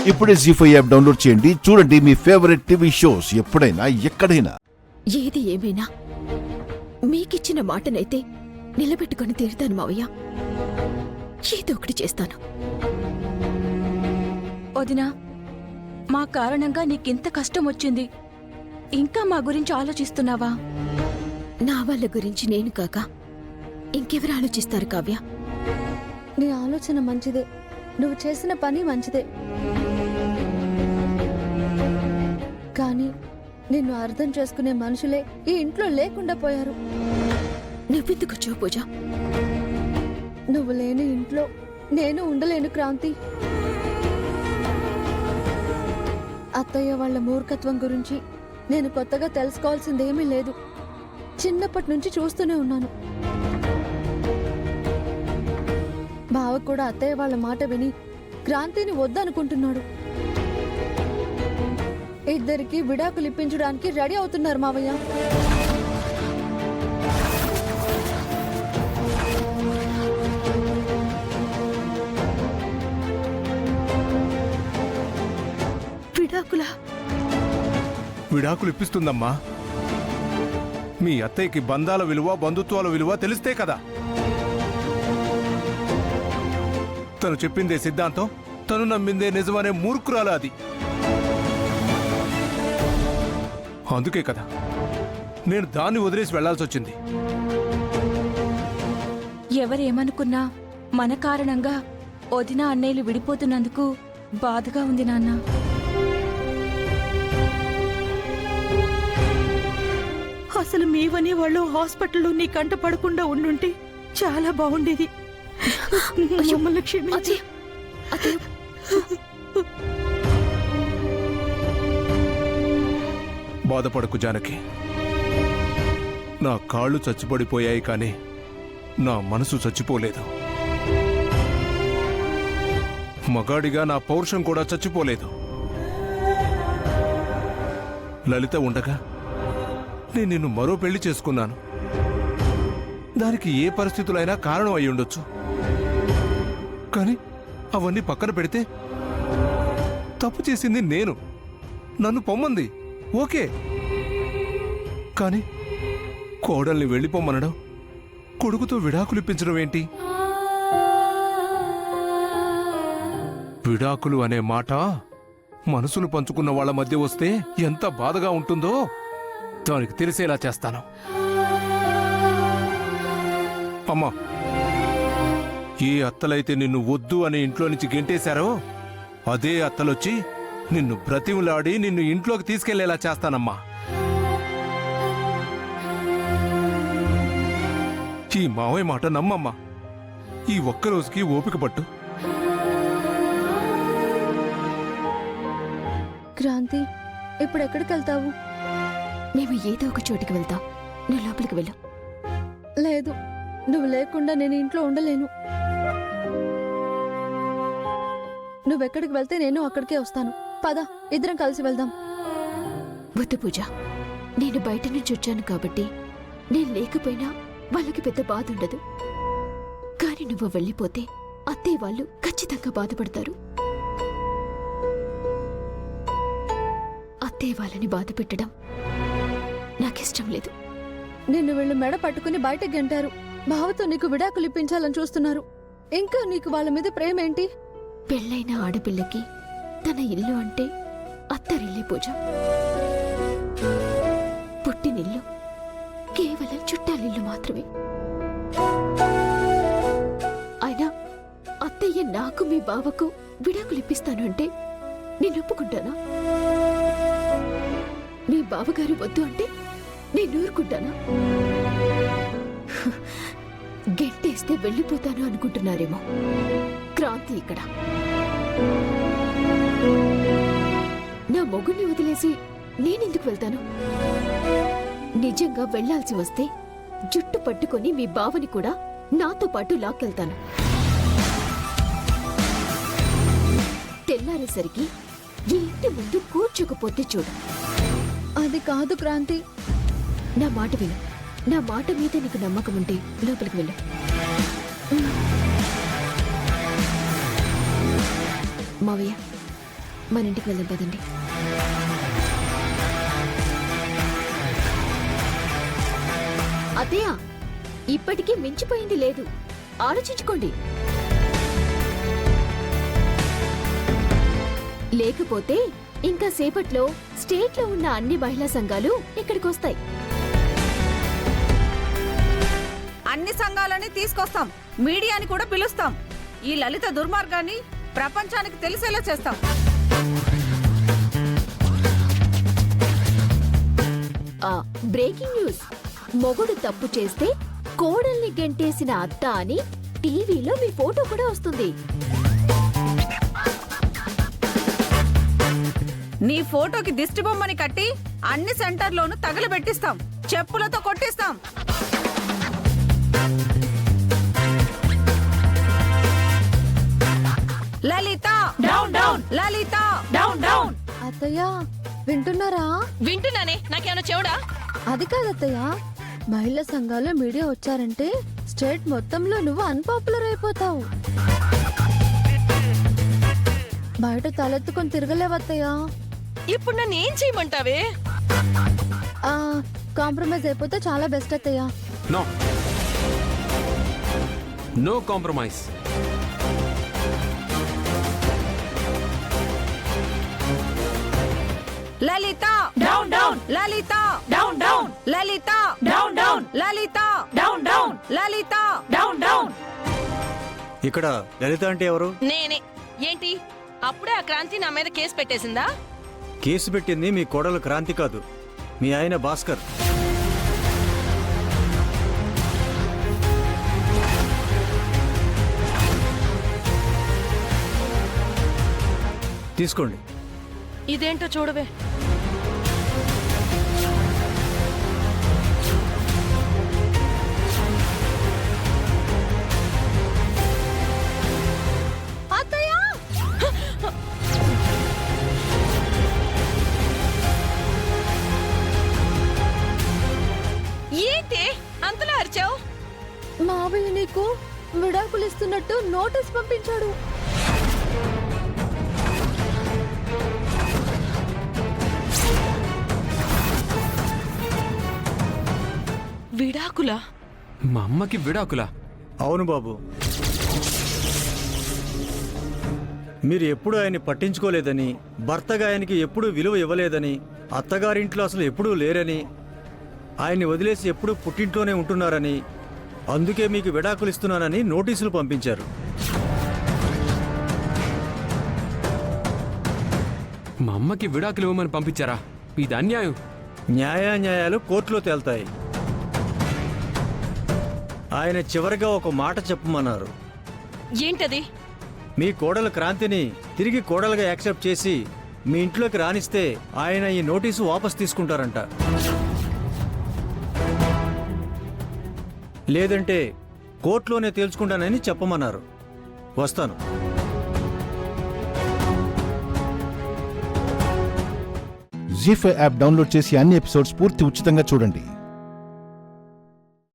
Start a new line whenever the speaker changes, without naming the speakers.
ఇప్పుడే జీ5 app download చేయండి. చూడండి మీ ఫేవరెట్ టీవీ షోస్ ఎప్పుడైనా ఎక్కడైనా.
ఏది ఏమైనా మీకిచ్చిన మాటనైతే నిలబెట్టుకుని తీరుతాను మావయ్య. ఏదో ఒకటి చేస్తాను.
వదినా, మా కారణంగా నీకింత కష్టం వచ్చింది. ఇంకా మా గురించి ఆలోచిస్తున్నావా?
నా వాళ్ళ గురించి నేను కాక ఇంకెవరు ఆలోచిస్తారు కావ్య?
నీ ఆలోచన మంచిదే, నువ్వు చేసిన పని మంచిదే. కానీ నిన్ను అర్థం చేసుకునే మనుషులే ఈ ఇంట్లో లేకుండా పోయారు.
నువ్వెందుకొచ్చావు పూజ?
నువ్వు లేని ఇంట్లో నేను ఉండలేను క్రాంతి. అత్తయ్య వాళ్ళ మూర్ఖత్వం గురించి నేను కొత్తగా తెలుసుకోవాల్సిందేమీ లేదు. చిన్నప్పటి నుంచి చూస్తూనే ఉన్నాను. బావ కూడా అత్తయ్య వాళ్ళ మాట విని క్రాంతిని వద్దనుకుంటున్నాడు. ఇద్దరికి విడాకులు ఇప్పించడానికి రెడీ అవుతున్నారు మావయ్య.
విడాకులు ఇప్పిస్తుందమ్మా. మీ అత్తయ్యకి బంధాల విలువ, బంధుత్వాల విలువ తెలిస్తే కదా. తను చెప్పిందే సిద్ధాంతం, తను నమ్మిందే నిజమనే మూర్ఖురాలు అది. అందుకే కదా నేను దాన్ని వదిలేసి వెళ్లాల్సి వచ్చింది.
ఎవరేమనుకున్నా మన కారణంగా వదిన అన్నయ్యలు విడిపోతున్నందుకు బాధగా ఉంది నాన్న.
అసలు మీవనే వాళ్ళు హాస్పిటల్లో నీ కంట పడకుండా ఉండుంటే చాలా బాగుండేది. మమ్మల్ని క్షమించు.
బాధపడకు జానకి. నా కాళ్ళు చచ్చిపడిపోయాయి కానీ నా మనసు చచ్చిపోలేదు. మగాడిగా నా పౌరుషం కూడా చచ్చిపోలేదు. లలిత ఉండగా నేను నిన్ను మరో పెళ్లి చేసుకున్నాను. దానికి ఏ పరిస్థితులైనా కారణం అయి ఉండొచ్చు. కానీ అవన్నీ పక్కన పెడితే తప్పు చేసింది నేను. నన్ను పొమ్మంది, ఓకే. కానీ కోడల్ని వెళ్ళిపోమ్మనడం, కొడుకుతో విడాకులు ఇప్పించడం ఏంటి? విడాకులు అనే మాట మనసులు పంచుకున్న వాళ్ళ మధ్య వస్తే ఎంత బాధగా ఉంటుందో దానికి తెలిసేలా చేస్తాను. అమ్మా, ఏ అత్తలైతే నిన్ను వద్దు అని ఇంట్లో నుంచి గెంటేశారో అదే అత్తలొచ్చి నిన్ను బ్రతిమలాడి నిన్ను ఇంట్లోకి తీసుకెళ్లేలా చేస్తానమ్మా. ఈ మావయ్య మాట నమ్మమ్మా. ఈ ఒక్కరోజుకి ఓపిక పట్టు.
క్రాంతి, ఇప్పుడు ఎక్కడికి వెళ్తావు?
మేము ఏదో ఒక చోటికి వెళ్తాం. నువ్వు లోపలికి వెళ్ళు.
లేదు, నువ్వు లేకుండా నేను ఇంట్లో ఉండలేను. నువ్వెక్కడికి వెళ్తే నేను అక్కడికే వస్తాను. పద, ఇద్దరం కలిసి వెళ్దాం.
వద్దు పూజ, నేను బయట నుంచి వచ్చాను కాబట్టి నేను లేకపోయినా వాళ్ళకి పెద్ద బాధ ఉండదు. కానీ నువ్వు వెళ్ళిపోతే అత్తయ్య వాళ్ళు ఖచ్చితంగా బాధపడతారు. అత్తయ్య వాళ్ళని బాధ పెట్టడం నాకిష్టం లేదు.
నిన్ను వీళ్ళు మెడ పట్టుకుని బయటకు గెంటారు. బావతో నీకు విడాకులు ఇప్పించాలని చూస్తున్నారు. ఇంకా నీకు వాళ్ళ మీద ప్రేమేంటి?
పెళ్ళైన ఆడపిల్లకి తన ఇల్లు అంటే అత్తరిల్లే పూజ. పుట్టినిల్లు కేవలం చుట్టాలిల్లు మాత్రమే. అయినా అత్తయ్య నాకు మీ బావకు విడాకులు ఇప్పిస్తాను అంటే నేను ఒప్పుకుంటానా? మీ బావగారు వద్దు అంటే నేను ఊరుకుంటానా? గెట్టేస్తే వెళ్ళిపోతాను అనుకుంటున్నారేమో. క్రాంతి ఇక్కడ. నా మొగుణ్ణి వదిలేసి నేనెందుకు వెళ్తాను? నిజంగా వెళ్లాల్సి వస్తే జుట్టు పట్టుకొని మీ బావని కూడా నాతో పాటు లాక్కెళ్తాను. తెల్లారేసరికి ఈ ఇంటి ముందు కూర్చోకపోతే చూడు.
అది కాదు క్రాంతి.
నా మాట విను. నా మాట మీద నీకు నమ్మకం ఉంటే లోపలికి వెళ్ళు. మావయ్య, మన ఇంటికి వెళ్దాం పదండి. అత్తయ్య, ఇప్పటికీ మించిపోయింది లేదు, ఆలోచించుకోండి. లేకపోతే ఇంకా సేపట్లో స్టేట్లో ఉన్న అన్ని మహిళా సంఘాలు ఇక్కడికొస్తాయి.
అన్ని సంఘాలని తీసుకొస్తాం, మీడియాని కూడా పిలుస్తాం. ఈ లలిత దుర్మార్గాన్ని ప్రపంచానికి తెలిసేలా చేస్తాం.
బ్రేకింగ్ న్యూస్, మొగుడు తప్పు చేస్తే కోడల్ని గెంటేసిన అత్త అని టీవీలో మీ ఫోటో కూడా వస్తుంది.
నీ ఫోటోకి దిష్టి బొమ్మని కట్టి అన్ని సెంటర్లోనూ తగలబెట్టిస్తాం, చెప్పులతో కొట్టిస్తాం. లలిత down down, Lalitha down down.
అత్తయ్య వింటున్నారా?
వింటున్నానే, నాకేమైనా చెవుడా?
అది కాదు అత్తయ్య, మహిళా సంఘాలు మీడియా వచ్చారంటే స్టేట్ మొత్తంలో నువ్వు అన్పాపులర్ అయిపోతావు. బయట తలెత్తుకొని తిరగలేవత్తయ్య.
ఇప్పుడు నన్ను ఏం చేయమంటావే?
కాంప్రమైజ్ అయిపోతే చాలా బెస్ట్ అత్తయ్య.
No no compromise.
Lalitha down down, Lalitha down down, Lalitha down down, Lalitha down down, Lalitha down down.
ఇక్కడ లలిత అంటే ఎవరు?
నేనే. ఏంటి అప్పుడే ఆ క్రాంతి నా మీద కేసు పెట్టేసిందా?
కేసు పెట్టింది మీ కోడలు క్రాంతి కాదు, మీ ఆయన భాస్కర్. తీసుకోండి.
ఇదేంటో చూడవే. ఏంటి అంతలా అరిచావు?
మావయ్య నీకు విడాకులు ఇస్తున్నట్టు నోటీస్ పంపించాడు.
విడాకులా?
మా అమ్మకి విడాకులా?
అవును బాబు, మీరు ఎప్పుడూ ఆయన్ని పట్టించుకోలేదని, భర్తగా ఆయనకి ఎప్పుడూ విలువ ఇవ్వలేదని, అత్తగారింట్లో అసలు ఎప్పుడూ లేరని, ఆయన్ని వదిలేసి ఎప్పుడూ పుట్టింట్లోనే ఉంటున్నారని, అందుకే మీకు విడాకులు ఇస్తున్నానని నోటీసులు పంపించారు.
మా అమ్మకి విడాకులు ఇవ్వమని పంపించారా? ఇది అన్యాయం.
న్యాయాన్యాయాలు కోర్టులో తేల్తాయి. ఆయన చివరిగా ఒక మాట చెప్పమన్నారు.
ఏంటది?
మీ కోడలు క్రాంతిని తిరిగి కోడలుగా యాక్సెప్ట్ చేసి మీ ఇంట్లోకి రానిస్తే ఆయన ఈ నోటీసు వాపస్ తీసుకుంటారంట. లేదంటే కోర్టులోనే తేల్చుకుంటానని చెప్పమన్నారు. వస్తాను.
జీ5 యాప్ డౌన్లోడ్ చేసి అన్ని ఎపిసోడ్స్ పూర్తి ఉచితంగా చూడండి.